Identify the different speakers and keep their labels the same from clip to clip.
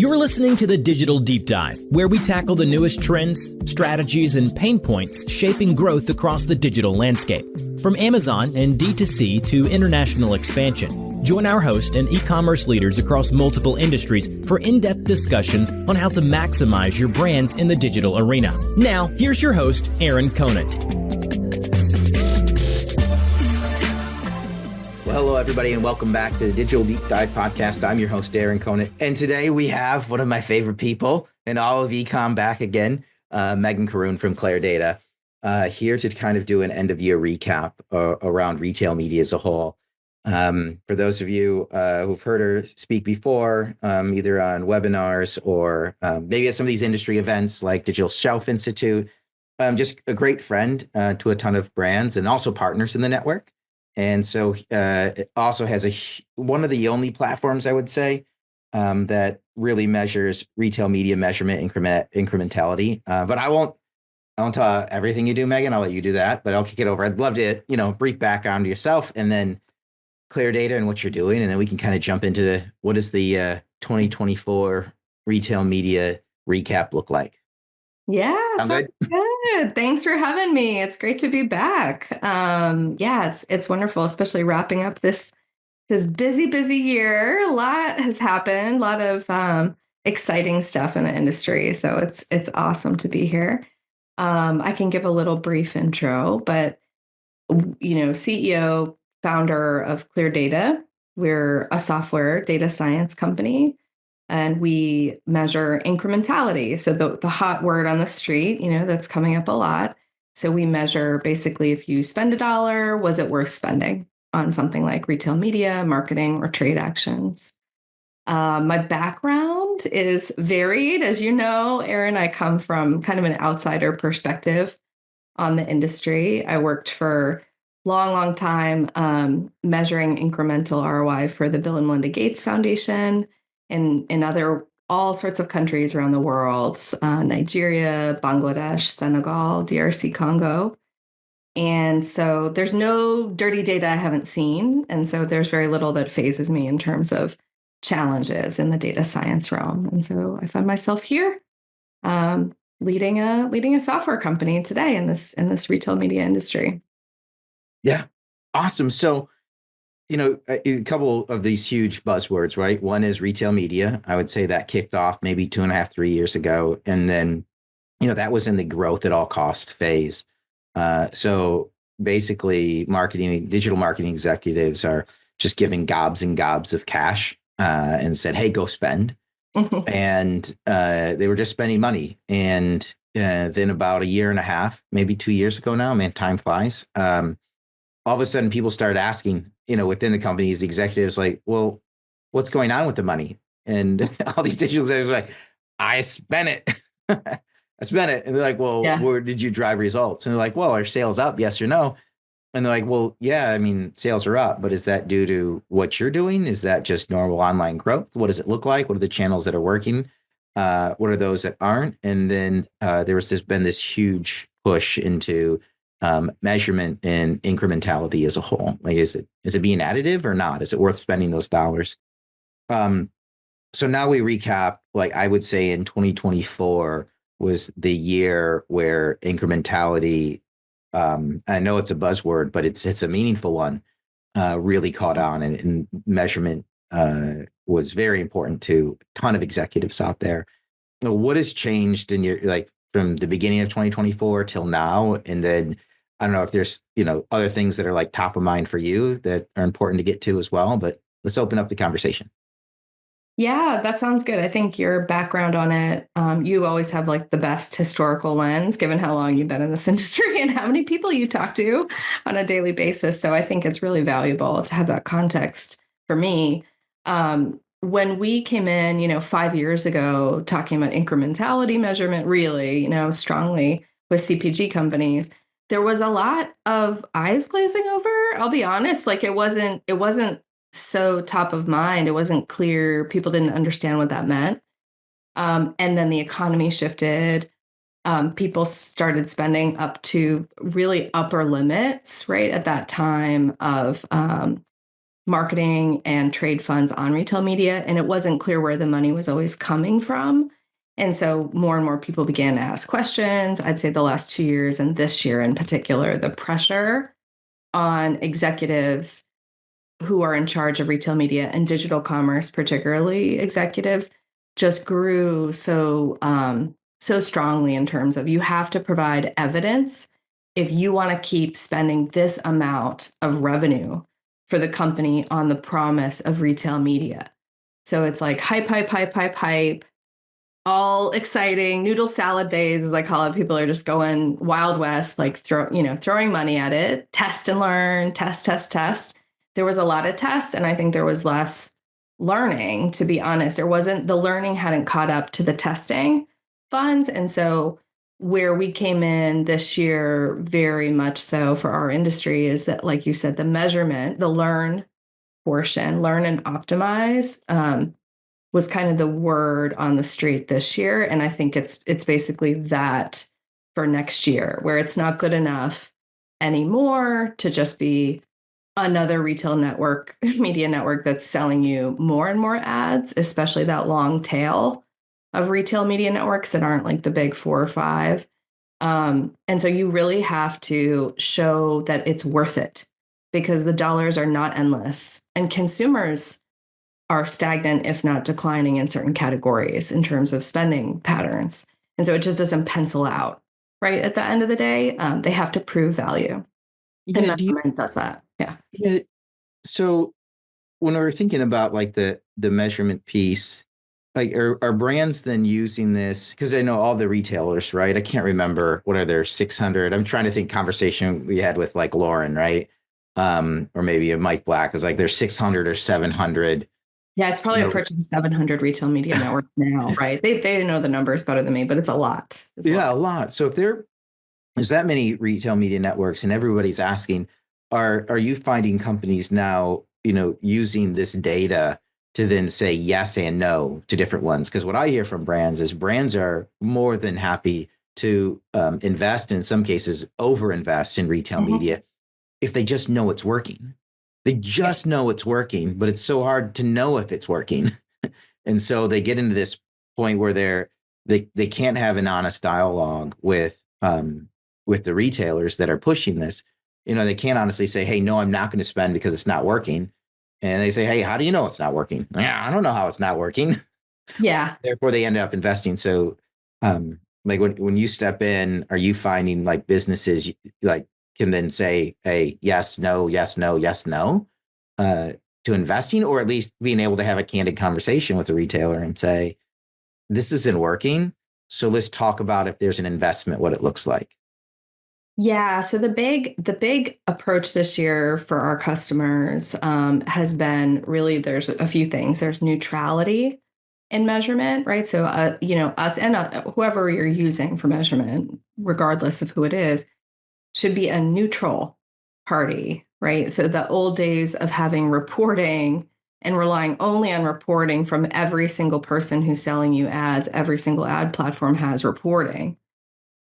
Speaker 1: You're listening to the Digital Deep Dive, where we tackle the newest trends, strategies, and pain points shaping growth across the digital landscape. From Amazon and D2C to international expansion, join our host and e-commerce leaders across multiple industries for in-depth discussions on how to maximize your brands in the digital arena. Now, here's your host, Aaron Conant.
Speaker 2: Hello, everybody, and welcome back to the Digital Deep Dive podcast. I'm your host, Aaron Conant, and today we have one of my favorite people in all of ecom back again, Meghan Corroon from Clerdata, here to kind of do an end-of-year recap around retail media as a whole. For those of you who've heard her speak before, either on webinars or maybe at some of these industry events like Digital Shelf Institute, just a great friend to a ton of brands and also partners in the network. And so it also has one of the only platforms, I would say, that really measures retail media measurement incrementality. But I won't tell everything you do, Meghan. I'll let you do that, but I'll kick it over. I'd love to, brief background to yourself and then Clerdata and what you're doing. And then we can kind of jump into what does the 2024 retail media recap look like?
Speaker 3: Yeah,
Speaker 2: Sound
Speaker 3: sounds good. Thanks for having me. It's great to be back. It's wonderful, especially wrapping up this busy year. A lot has happened, a lot of exciting stuff in the industry. So it's awesome to be here. I can give a little brief intro, but CEO, founder of Clerdata. We're a software data science company. And we measure incrementality. So the hot word on the street, that's coming up a lot. So we measure basically if you spend $1, was it worth spending on something like retail media, marketing, or trade actions? My background is varied. As you know, Aaron, I come from kind of an outsider perspective on the industry. I worked for long time measuring incremental ROI for the Bill and Melinda Gates Foundation, and in other all sorts of countries around the world, Nigeria, Bangladesh, Senegal, DRC Congo. And so there's no dirty data I haven't seen. And so there's very little that phases me in terms of challenges in the data science realm. And so I find myself here leading a software company today in this retail media industry.
Speaker 2: Yeah, awesome. So a couple of these huge buzzwords, right? One is retail media. I would say that kicked off maybe 2.5, 3 years ago. And then, that was in the growth at all cost phase. So basically digital marketing executives are just giving gobs and gobs of cash and said, hey, go spend. And they were just spending money. And then about 1.5 years, maybe 2 years ago now, man, time flies. All of a sudden people started asking, within the companies, the executives like, well, what's going on with the money? And all these digital executives are like, I spent it. I spent it. And they're like, well, Where did you drive results? And they're like, well, are sales up? Yes or no? And they're like, well, yeah, I mean, sales are up, but is that due to what you're doing? Is that just normal online growth? What does it look like? What are the channels that are working? What are those that aren't? And then there's been this huge push into measurement and incrementality as a whole. Like, is it being additive or not? Is it worth spending those dollars? So now we recap, like I would say in 2024 was the year where incrementality, I know it's a buzzword, but it's a meaningful one, really caught on, and measurement was very important to a ton of executives out there. What has changed in your, like, from the beginning of 2024 till now? And then I don't know if there's, other things that are like top of mind for you that are important to get to as well, but let's open up the conversation.
Speaker 3: Yeah, that sounds good. I think your background on it, you always have like the best historical lens, given how long you've been in this industry and how many people you talk to on a daily basis. So I think it's really valuable to have that context for me. When we came in, 5 years ago, talking about incrementality measurement, really, strongly with CPG companies, there was a lot of eyes glazing over. I'll be honest, like it wasn't so top of mind. It wasn't clear. People didn't understand what that meant. And then the economy shifted. People started spending up to really upper limits, right, at that time of marketing and trade funds on retail media, and it wasn't clear where the money was always coming from. And so more and more people began to ask questions. I'd say the last 2 years and this year in particular, the pressure on executives who are in charge of retail media and digital commerce, particularly executives, just grew so strongly in terms of you have to provide evidence if you want to keep spending this amount of revenue for the company on the promise of retail media. So it's like hype, hype, hype, hype, hype, all exciting noodle salad days, as I call it. People are just going Wild West, like throwing money at it, test and learn, test, test, test. There was a lot of tests, and I think there was less learning, to be honest. The learning hadn't caught up to the testing funds. And so where we came in this year, very much so for our industry, is that, like you said, the measurement, the learn portion, learn and optimize, was kind of the word on the street this year. And I think it's basically that for next year, where it's not good enough anymore to just be another retail network, media network that's selling you more and more ads, especially that long tail of retail media networks that aren't like the big 4 or 5. And so you really have to show that it's worth it, because the dollars are not endless and consumers are stagnant, if not declining, in certain categories in terms of spending patterns. And so it just doesn't pencil out, right? At the end of the day, they have to prove value. And measurement does that. Yeah.
Speaker 2: Yeah. So when we're thinking about like the measurement piece, like are brands then using this? Because I know all the retailers, right? I can't remember what are there 600. I'm trying to think conversation we had with like Lauren, right? Or maybe a Mike Black is like there's 600 or 700.
Speaker 3: Yeah, it's probably approaching 700 retail media networks now, right? They know the numbers better than me, but it's a lot.
Speaker 2: A lot. So if there's that many retail media networks and everybody's asking, are you finding companies now, using this data to then say yes and no to different ones? Because what I hear from brands is brands are more than happy to invest, in some cases overinvest in retail media if they just know it's working. They just know it's working, but it's so hard to know if it's working. And so they get into this point where they can't have an honest dialogue with the retailers that are pushing this. They can't honestly say, hey, no, I'm not going to spend because it's not working. And they say, hey, how do you know it's not working? Yeah, I don't know how it's not working.
Speaker 3: Yeah.
Speaker 2: Therefore, they end up investing. So like when you step in, are you finding like businesses like can then say, hey, yes, no, yes, no, yes, no, to investing, or at least being able to have a candid conversation with the retailer and say, this isn't working. So let's talk about if there's an investment, what it looks like.
Speaker 3: Yeah. So the big approach this year for our customers has been really, there's a few things. There's neutrality in measurement, right? So, us and whoever you're using for measurement, regardless of who it is, should be a neutral party, right? So the old days of having reporting and relying only on reporting from every single person who's selling you ads, every single ad platform has reporting.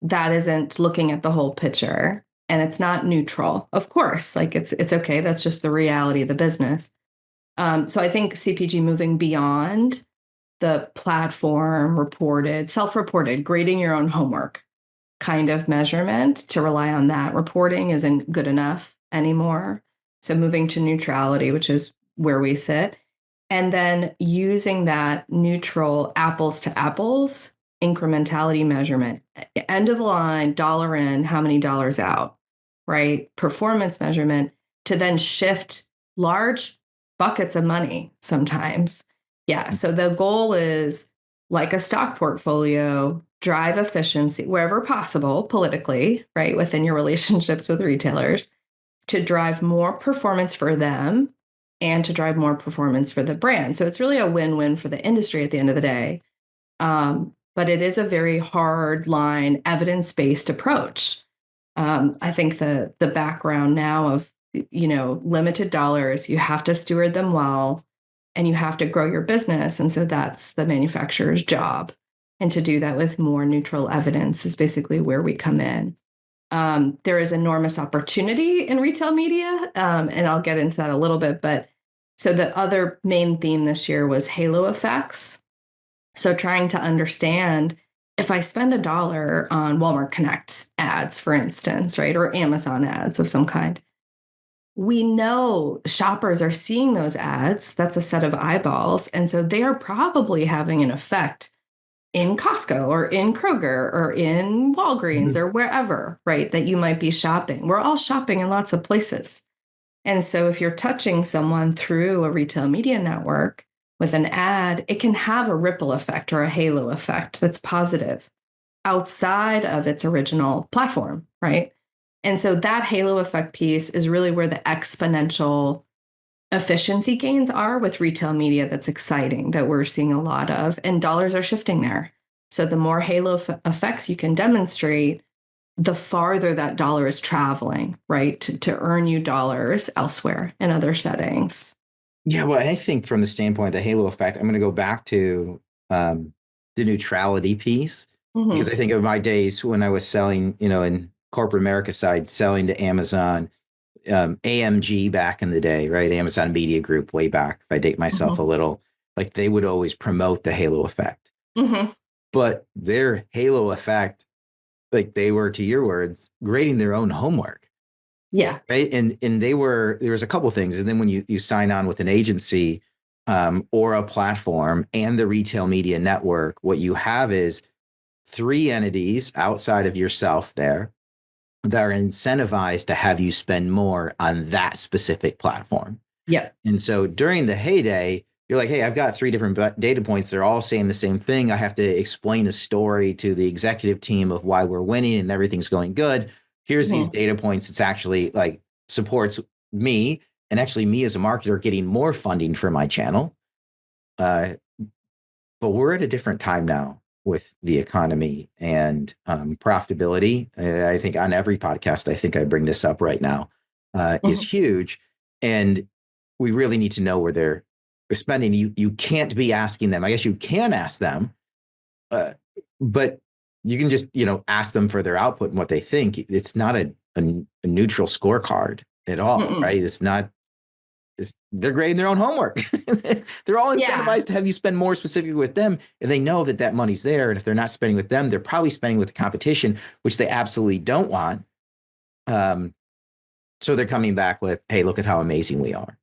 Speaker 3: That isn't looking at the whole picture, and it's not neutral. Of course, like it's okay. That's just the reality of the business. So I think CPG moving beyond the platform reported, self-reported, grading your own homework kind of measurement to rely on that reporting isn't good enough anymore. So moving to neutrality, which is where we sit, and then using that neutral apples to apples incrementality measurement, end of the line, dollar in, how many dollars out, right? Performance measurement to then shift large buckets of money sometimes. Yeah. So the goal is, like a stock portfolio, drive efficiency wherever possible politically, right? Within your relationships with retailers, to drive more performance for them and to drive more performance for the brand. So it's really a win-win for the industry at the end of the day. But it is a very hard line, evidence-based approach. I think the background now of, limited dollars, you have to steward them well, and you have to grow your business. And so that's the manufacturer's job. And to do that with more neutral evidence is basically where we come in. There is enormous opportunity in retail media, and I'll get into that a little bit, but So the other main theme this year was halo effects. So trying to understand if I spend $1 on Walmart Connect ads, for instance, right, or Amazon ads of some kind, we know shoppers are seeing those ads. That's a set of eyeballs. And so they are probably having an effect in Costco or in Kroger or in Walgreens or wherever, right, that you might be shopping. We're all shopping in lots of places. And so if you're touching someone through a retail media network with an ad, it can have a ripple effect or a halo effect that's positive outside of its original platform, right? And so that halo effect piece is really where the exponential efficiency gains are with retail media. That's exciting, that we're seeing a lot of, and dollars are shifting there. So the more halo effects you can demonstrate, the farther that dollar is traveling, right, to earn you dollars elsewhere in other settings.
Speaker 2: Yeah, well, I think from the standpoint of the halo effect, I'm going to go back to the neutrality piece, because I think of my days when I was selling, in corporate America side, selling to Amazon, AMG back in the day, right? Amazon Media Group way back, if I date myself a little, like they would always promote the halo effect. But their halo effect, like they were, to your words, grading their own homework.
Speaker 3: Yeah.
Speaker 2: Right. And there was a couple of things. And then when you sign on with an agency or a platform and the retail media network, what you have is 3 entities outside of yourself there that are incentivized to have you spend more on that specific platform.
Speaker 3: Yep.
Speaker 2: And so during the heyday, you're like, hey, I've got 3 different data points. They're all saying the same thing. I have to explain a story to the executive team of why we're winning and everything's going good. Here's these data points. It's actually like supports me, and actually me as a marketer getting more funding for my channel. But we're at a different time now with the economy and profitability. I think on every podcast, I think I bring this up right now, is huge. And we really need to know where they're spending. You can't be asking them. I guess you can ask them, but you can just, ask them for their output and what they think. It's not a neutral scorecard at all, right? It's not. They're grading their own homework. They're all incentivized to have you spend more specifically with them. And they know that money's there. And if they're not spending with them, they're probably spending with the competition, which they absolutely don't want. So they're coming back with, hey, look at how amazing we are.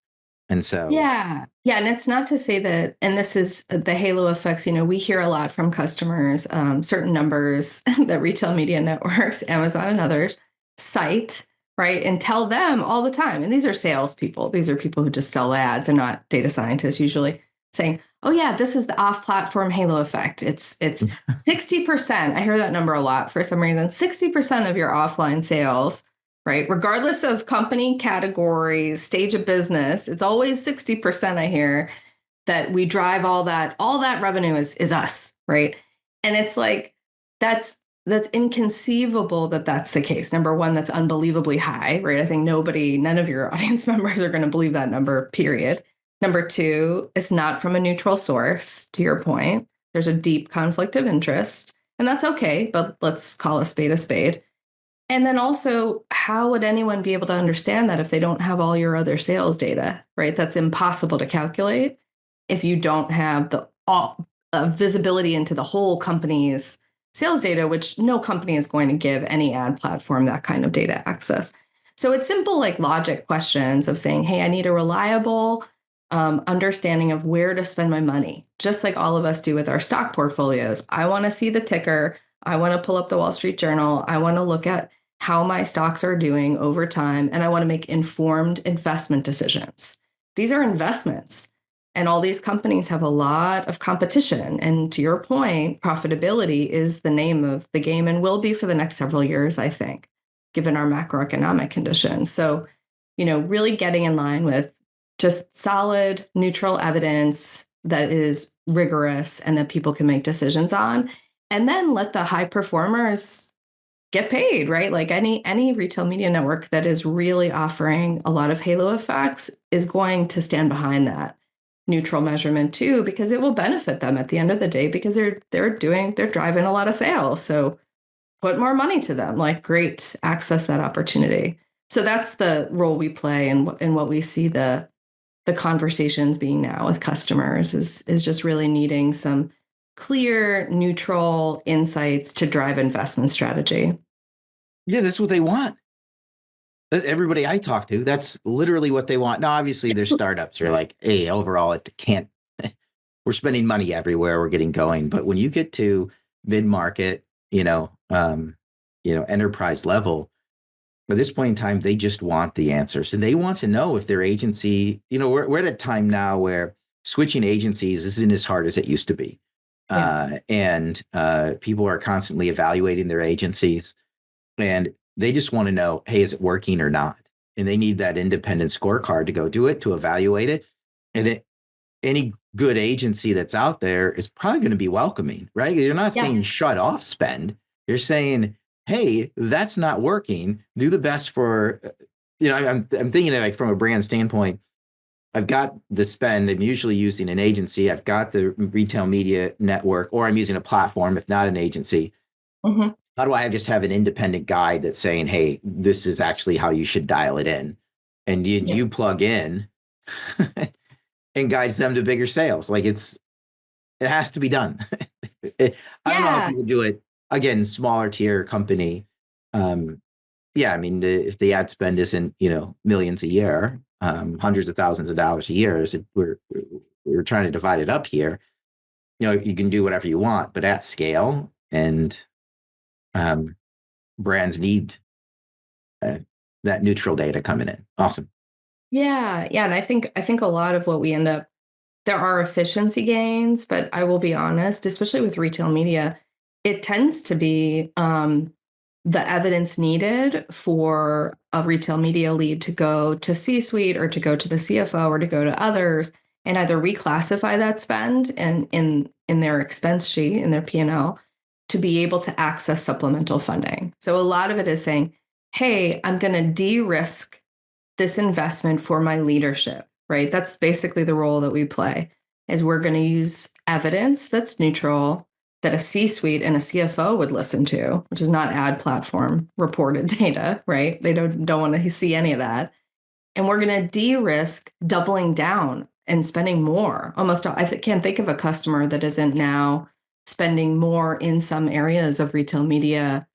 Speaker 2: And so,
Speaker 3: yeah. And it's not to say that, and this is the halo effects, we hear a lot from customers, certain numbers that retail media networks, Amazon and others cite, right? And tell them all the time. And these are salespeople. These are people who just sell ads and not data scientists usually, saying, oh yeah, this is the off-platform halo effect. It's 60%. I hear that number a lot for some reason. 60% of your offline sales, right, regardless of company categories, stage of business, it's always 60%. I hear that we drive all that revenue is us, right? And it's like that's inconceivable that that's the case. Number one, that's unbelievably high, right? I think none of your audience members are going to believe that number, period. Number two, it's not from a neutral source, to your point. There's a deep conflict of interest, and that's okay, but let's call a spade a spade. And then also, how would anyone be able to understand that if they don't have all your other sales data, right? That's impossible to calculate if you don't have the visibility into the whole company's sales data, which no company is going to give any ad platform that kind of data access. So it's simple, like logic questions of saying, hey, I need a reliable understanding of where to spend my money, just like all of us do with our stock portfolios. I want to see the ticker. I want to pull up the Wall Street Journal. I want to look at how my stocks are doing over time, and I want to make informed investment decisions. These are investments, and all these companies have a lot of competition. And to your point, profitability is the name of the game and will be for the next several years, I think, given our macroeconomic conditions. So, really getting in line with just solid, neutral evidence that is rigorous and that people can make decisions on, and then let the high performers get paid, right? Like any retail media network that is really offering a lot of halo effects is going to stand behind that neutral measurement too, because it will benefit them at the end of the day, because they're driving a lot of sales. So put more money to them, like great, access that opportunity. So that's the role we play and what we see the the conversations being now with customers is just really needing some clear, neutral insights to drive investment strategy.
Speaker 2: Yeah, that's what they want. Everybody I talk to, that's literally what they want. Now, obviously, there's startups who are like, hey, overall, it can't, we're spending money everywhere, we're getting going. But when you get to mid-market, enterprise level, at this point in time, they just want the answers. And they want to know if their agency, we're at a time now where switching agencies isn't as hard as it used to be.
Speaker 3: Yeah.
Speaker 2: And people are constantly evaluating their agencies. And they just want to know, hey, is it working or not? And they need that independent scorecard to go do it, to evaluate it. And any good agency that's out there is probably going to be welcoming, right? You're not
Speaker 3: Yeah.
Speaker 2: saying shut off spend. You're saying, hey, that's not working. Do the best for, I'm thinking of like from a brand standpoint, I've got the spend. I'm usually using an agency. I've got the retail media network, or I'm using a platform, if not an agency.
Speaker 3: Mm-hmm.
Speaker 2: How do I just have an independent guide that's saying, hey, this is actually how you should dial it in? And you plug in and guides them to bigger sales. Like it has to be done. I don't know how people do it. Again, smaller tier company. I mean, if the ad spend isn't, millions a year, hundreds of thousands of dollars a year, we're trying to divide it up here. You can do whatever you want, but at scale, and brands need that neutral data coming in. Awesome.
Speaker 3: Yeah. And I think a lot of what we end up, there are efficiency gains, but I will be honest, especially with retail media, it tends to be the evidence needed for a retail media lead to go to C-suite or to go to the CFO or to go to others and either reclassify that spend and in their expense sheet, in their P&L, to be able to access supplemental funding. So a lot of it is saying, hey, I'm going to de-risk this investment for my leadership, right? That's basically the role that we play, is we're going to use evidence that's neutral, that a C-suite and a CFO would listen to, which is not ad platform reported data, right? They don't want to see any of that. And we're going to de-risk doubling down and spending more. Almost, I can't think of a customer that isn't now spending more in some areas of retail media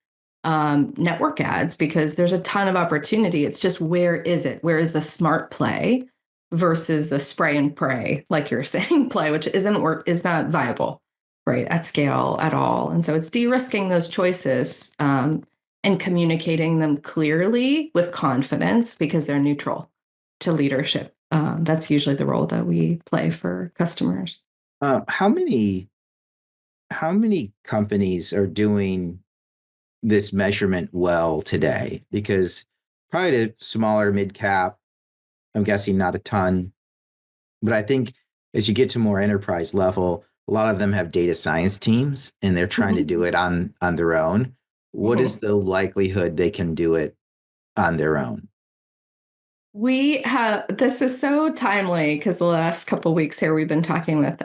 Speaker 3: network ads, because there's a ton of opportunity. It's just, where is it? Where is the smart play versus the spray and pray, like you're saying, play, which is not viable, right, at scale at all. And so it's de-risking those choices and communicating them clearly with confidence, because they're neutral to leadership. That's usually the role that we play for customers.
Speaker 2: How many companies are doing this measurement well today? Because probably the smaller mid cap, I'm guessing not a ton, but I think as you get to more enterprise level, a lot of them have data science teams and they're trying to do it on their own. What is the likelihood they can do it on their own?
Speaker 3: This is so timely, because the last couple of weeks here, we've been talking with,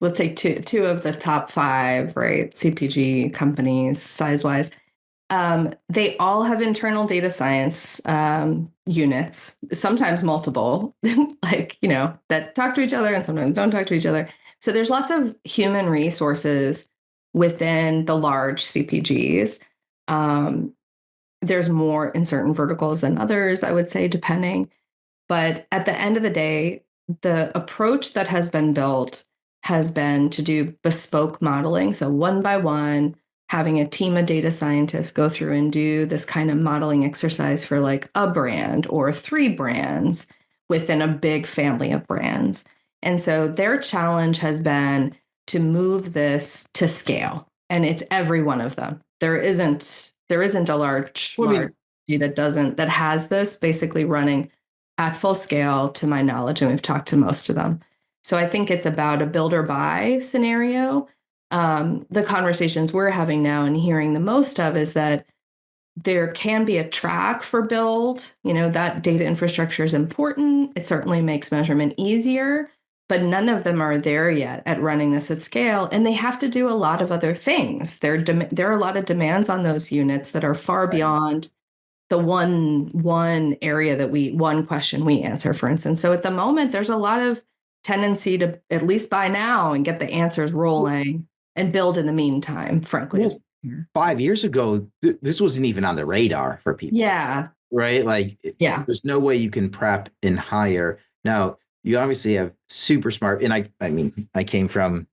Speaker 3: let's say two of the top 5, right, CPG companies size wise. They all have internal data science units, sometimes multiple, that talk to each other and sometimes don't talk to each other. So there's lots of human resources within the large CPGs. There's more in certain verticals than others, I would say, depending. But at the end of the day, the approach that has been built has been to do bespoke modeling. So one by one, having a team of data scientists go through and do this kind of modeling exercise for like a brand or 3 brands within a big family of brands. And so their challenge has been to move this to scale. And it's every one of them. There isn't a large that has this basically running at full scale, to my knowledge, and we've talked to most of them. So I think it's about a build or buy scenario. The conversations we're having now and hearing the most of is that there can be a track for build. That data infrastructure is important. It certainly makes measurement easier, but none of them are there yet at running this at scale. And they have to do a lot of other things. There are a lot of demands on those units that are far beyond the one question we answer, for instance. So at the moment, there's a lot of tendency to at least buy now and get the answers rolling and build in the meantime, frankly.
Speaker 2: Well, 5 years ago, this wasn't even on the radar for people.
Speaker 3: Yeah.
Speaker 2: Right? Like, there's no way you can prep and hire. Now, you obviously have super smart, and I mean, I came from,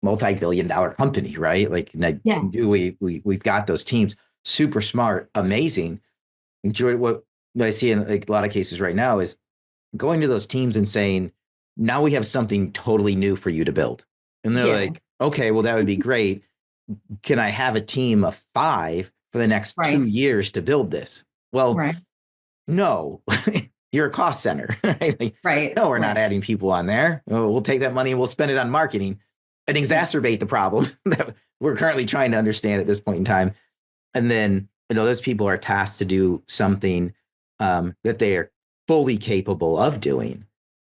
Speaker 2: multi-billion-dollar company, right? Like, we've got those teams, super smart, amazing. What I see in like a lot of cases right now is going to those teams and saying, now we have something totally new for you to build. And they're like, okay, well, that would be great. Can I have a team of 5 for the next 2 years to build this? Well, no, you're a cost center. Right? No, we're not adding people on there. We'll take that money and we'll spend it on marketing and exacerbate the problem that we're currently trying to understand at this point in time. And then, those people are tasked to do something that they are fully capable of doing.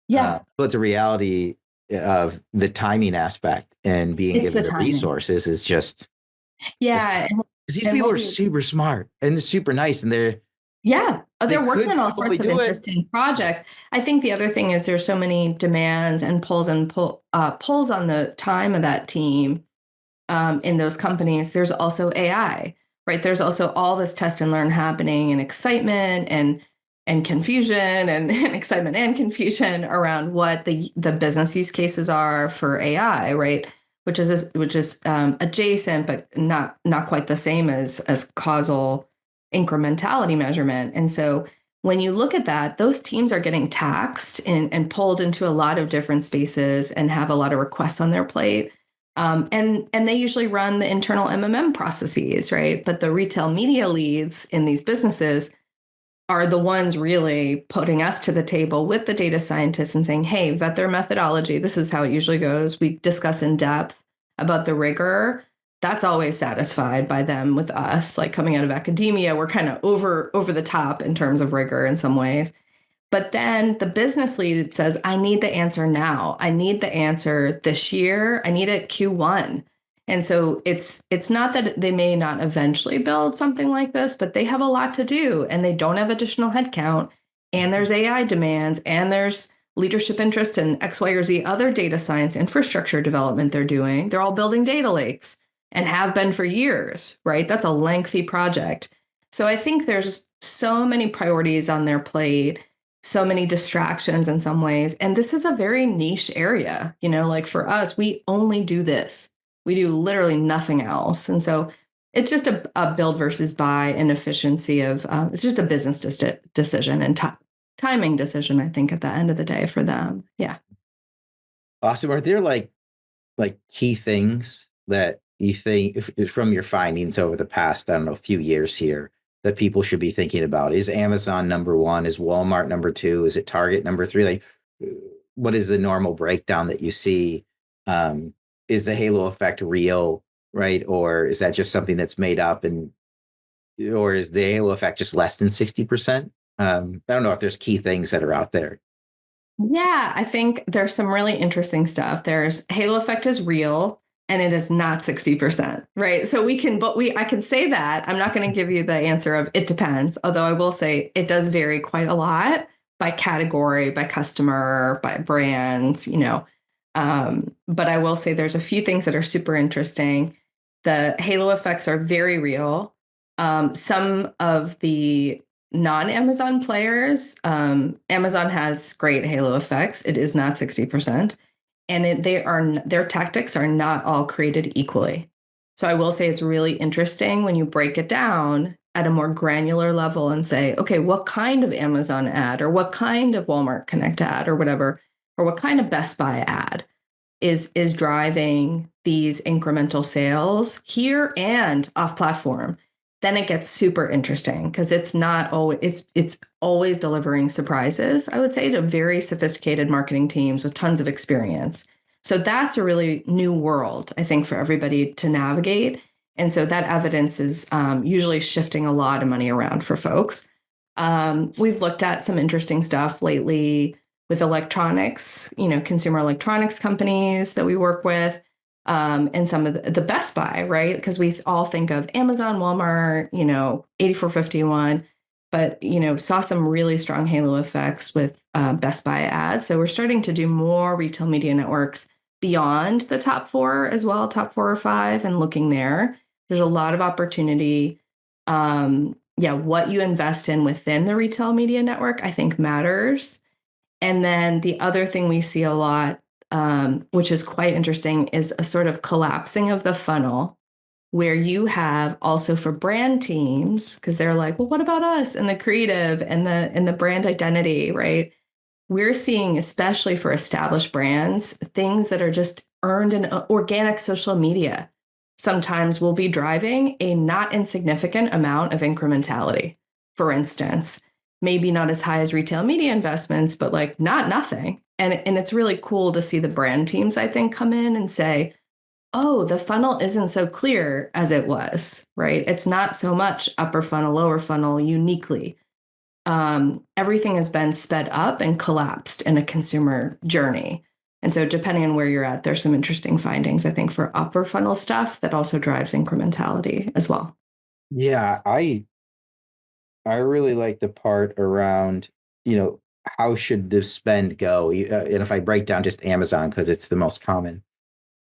Speaker 3: Yeah.
Speaker 2: But the reality of the timing aspect and being given the resources is just.
Speaker 3: Yeah.
Speaker 2: Because these people are super smart and they're super nice, and they're
Speaker 3: working on all sorts of interesting projects. I think the other thing is there's so many demands and pulls on the time of that team in those companies. There's also AI, right? There's also all this test and learn happening, and excitement and confusion and excitement and confusion around what the business use cases are for AI, right? Which is adjacent, but not quite the same as causal incrementality measurement. And so when you look at that, those teams are getting taxed and pulled into a lot of different spaces and have a lot of requests on their plate. And they usually run the internal MMM processes, right? But the retail media leads in these businesses are the ones really putting us to the table with the data scientists and saying, hey, vet their methodology. This is how it usually goes. We discuss in depth about the rigor. That's always satisfied by them with us. Like coming out of academia, we're kind of over the top in terms of rigor in some ways. But then the business lead says, I need the answer now. I need the answer this year. I need it Q1. And so it's not that they may not eventually build something like this, but they have a lot to do and they don't have additional headcount. And there's AI demands and there's leadership interest in X, Y, or Z other data science infrastructure development they're doing. They're all building data lakes and have been for years, right? That's a lengthy project. So I think there's so many priorities on their plate, so many distractions in some ways. And this is a very niche area. Like for us, we only do this. We do literally nothing else. And so it's just a build versus buy and efficiency of, it's just a business decision and timing decision, I think, at the end of the day for them. Yeah.
Speaker 2: Awesome. Are there like key things that you think from your findings over the past, I don't know, few years here that people should be thinking about? Is Amazon number 1? Is Walmart number 2? Is it Target number 3? Like, what is the normal breakdown that you see? Is the halo effect real, right? Or is that just something that's made up, or is the halo effect just less than 60%? I don't know if there's key things that are out there.
Speaker 3: Yeah, I think there's some really interesting stuff. There's halo effect is real and it is not 60%, right? So I can say that. I'm not going to give you the answer of it depends, although I will say it does vary quite a lot by category, by customer, by brands, but I will say there's a few things that are super interesting. The halo effects are very real. Some of the non-Amazon players, Amazon has great halo effects. It is not 60%. And their tactics are not all created equally. So I will say it's really interesting when you break it down at a more granular level and say, okay, what kind of Amazon ad or what kind of Walmart Connect ad or whatever, or what kind of Best Buy ad is driving these incremental sales here and off platform. Then it gets super interesting because it's not always it's always delivering surprises, I would say, to very sophisticated marketing teams with tons of experience. So that's a really new world, I think, for everybody to navigate. And so that evidence is usually shifting a lot of money around for folks. We've looked at some interesting stuff lately with electronics, consumer electronics companies that we work with. And some of the Best Buy, right? Because we all think of Amazon, Walmart, 8451. but saw some really strong halo effects with Best Buy ads. So we're starting to do more retail media networks beyond the top four as well, top 4 or 5, and looking there. There's a lot of opportunity. What you invest in within the retail media network, I think, matters. And then the other thing we see a lot, which is quite interesting, is a sort of collapsing of the funnel, where you have also for brand teams, because they're like, well, what about us and the creative and the brand identity, right? We're seeing, especially for established brands, things that are just earned in organic social media. Sometimes will be driving a not insignificant amount of incrementality. For instance, maybe not as high as retail media investments, but like not nothing. And it's really cool to see the brand teams, I think, come in and say, oh, the funnel isn't so clear as it was, right? It's not so much upper funnel, lower funnel uniquely. Everything has been sped up and collapsed in a consumer journey. And so depending on where you're at, there's some interesting findings, I think, for upper funnel stuff that also drives incrementality as well.
Speaker 2: Yeah, I really like the part around, how should the spend go? And if I break down just Amazon, because it's the most common,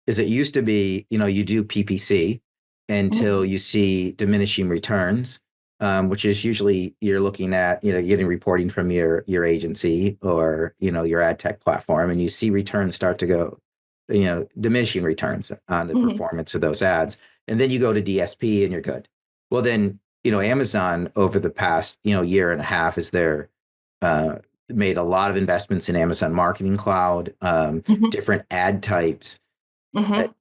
Speaker 2: is it used to be, you do PPC until you see diminishing returns, which is usually you're looking at, getting reporting from your agency or, your ad tech platform, and you see returns start to go, diminishing returns on the performance of those ads. And then you go to DSP and you're good. Well, then, Amazon over the past, year and a half is there, made a lot of investments in Amazon Marketing Cloud, different ad types.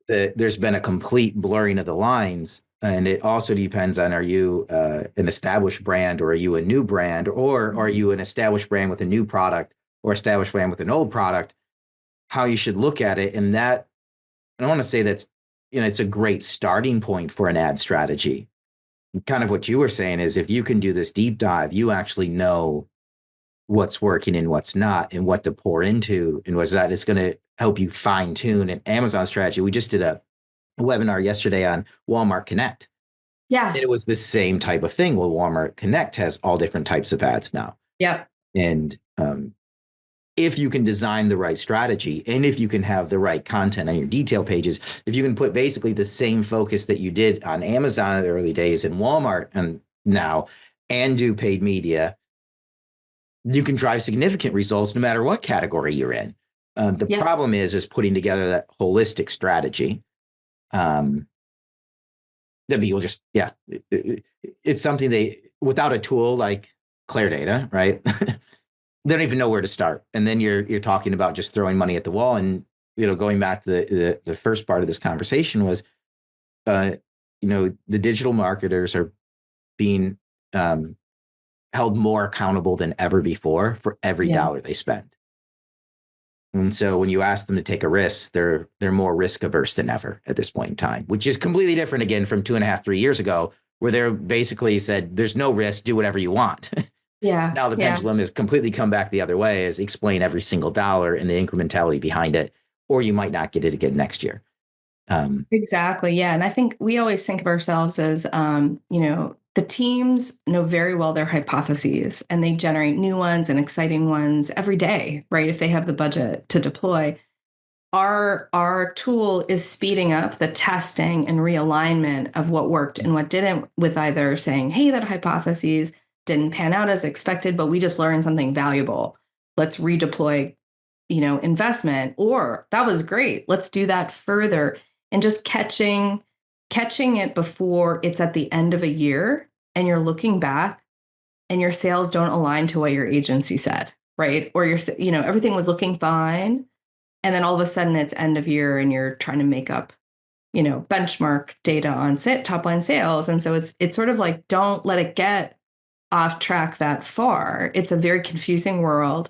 Speaker 2: There's been a complete blurring of the lines. And it also depends on, are you an established brand, or are you a new brand, or are you an established brand with a new product, or established brand with an old product, how you should look at it. And that, I want to say that's, it's a great starting point for an ad strategy. Kind of what you were saying is, if you can do this deep dive, you actually know what's working and what's not, and what to pour into, and what's that. It's going to help you fine tune an Amazon strategy. We just did a webinar yesterday on Walmart Connect.
Speaker 3: Yeah.
Speaker 2: And it was the same type of thing. Well, Walmart Connect has all different types of ads now.
Speaker 3: Yep.
Speaker 2: And if you can design the right strategy, and if you can have the right content on your detail pages, if you can put basically the same focus that you did on Amazon in the early days and Walmart and now, and do paid media, you can drive significant results no matter what category you're in. The problem is putting together that holistic strategy. That people just, it's something without a tool like Clerdata, right? They don't even know where to start. And then you're talking about just throwing money at the wall. And, going back to the first part of this conversation was, the digital marketers are being held more accountable than ever before for every dollar they spend. And so when you ask them to take a risk, they're more risk averse than ever at this point in time, which is completely different again from 2.5, 3 years ago, where they're basically said, there's no risk, do whatever you want.
Speaker 3: Yeah.
Speaker 2: Now the pendulum has completely come back the other way, is explain every single dollar and the incrementality behind it, or you might not get it again next year.
Speaker 3: Exactly. Yeah. And I think we always think of ourselves as, the teams know very well their hypotheses, and they generate new ones and exciting ones every day, right? If they have the budget to deploy. Our tool is speeding up the testing and realignment of what worked and what didn't, with either saying, hey, that hypothesis didn't pan out as expected, but we just learned something valuable. Let's redeploy, investment, or that was great. Let's do that further. And just catching it before it's at the end of a year and you're looking back and your sales don't align to what your agency said, right? Or everything was looking fine. And then all of a sudden it's end of year and you're trying to make up, benchmark data on top line sales. And so it's sort of like, don't let it get off track that far. It's a very confusing world.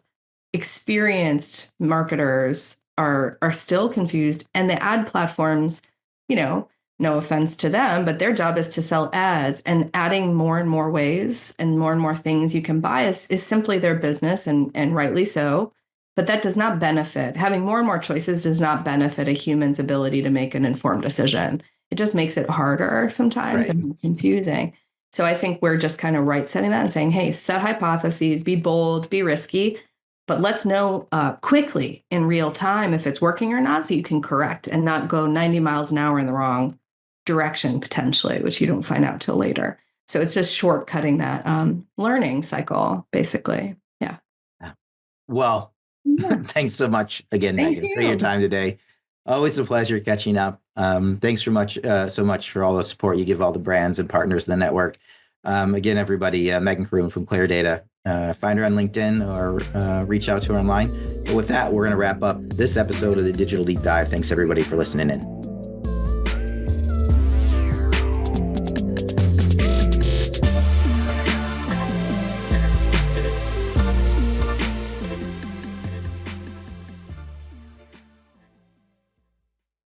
Speaker 3: Experienced marketers are still confused, and the ad platforms, no offense to them, but their job is to sell ads, and adding more and more ways and more things you can buy is simply their business, and rightly so. But that does not benefit. Having more and more choices does not benefit a human's ability to make an informed decision. It just makes it harder sometimes and more confusing. So I think we're just kind of right setting that and saying, hey, set hypotheses, be bold, be risky, but let's know quickly in real time if it's working or not, so you can correct and not go 90 miles an hour in the wrong direction potentially, which you don't find out till later. So it's just shortcutting that learning cycle, basically. Yeah.
Speaker 2: Well, thanks so much again, Meghan, for your time today. Always a pleasure catching up. Thanks so much for all the support you give all the brands and partners in the network. Again, everybody, Meghan Corroon from Clerdata. Find her on LinkedIn or reach out to her online. But with that, we're going to wrap up this episode of the Digital Deep Dive. Thanks, everybody, for listening in.